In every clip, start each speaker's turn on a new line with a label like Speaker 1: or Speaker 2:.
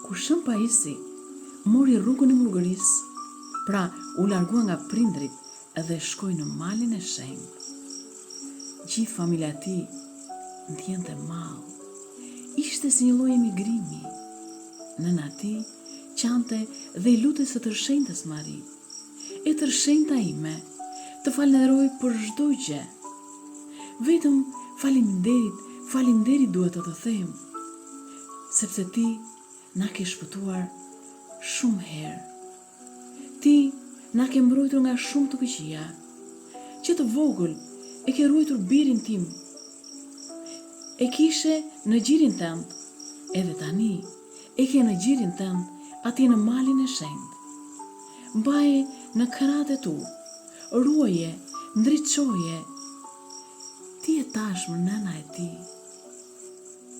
Speaker 1: Kur shën pajisi, mori rrugën e murgërisë, pra u largua nga prindrit edhe shkoi në malin e shenjtë. Gjithë familja e tij ndjente mall. Ishte si një lloj emigrimi. Nëna e tij qante dhe i lutej së tërshenjtës Mari: "E tërshenjta ime, të falenderoj për çdo gjë. Vetëm faleminderit duhet të them, sepse ti na ke shpëtuar shumë herë. Ti na ke mbrojtur nga shumë të këqija. Që të vogël e ke ruajtur birin tim. E kishe në gjirin tënd, edhe tani e ke në gjirin tënd atje në malin e shenjtë. Mbaje në krahët e tu, ruaje, ndriçoje. Ti je tashmë nëna e tij.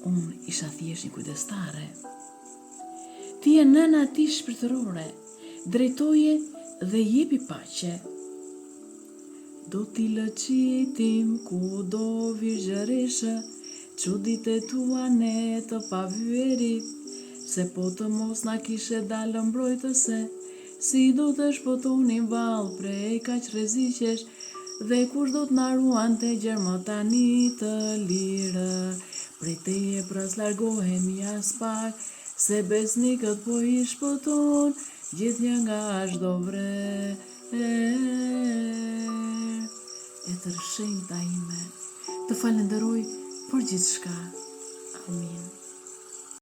Speaker 1: Unë isha thjesht një kujdestare. Ti je nëna e tij shpirtërore, drejtoje dhe jepi paqe. Do t'i lëqitim ku do vizhërishë, çudit e tua ne të pavyerit, se po të mos na kishe dalë mbrojtëse, si do të shpëtonim vallë prej kaq rreziqesh, dhe kush do t'na ruante gjermë tani të lirë. Prej teje pras largohemi as pak, se besnikët po i shpëton gjithnjë nga çdo vrerë. E tërshenjta ime, të falenderoj për gjithçka. Amin.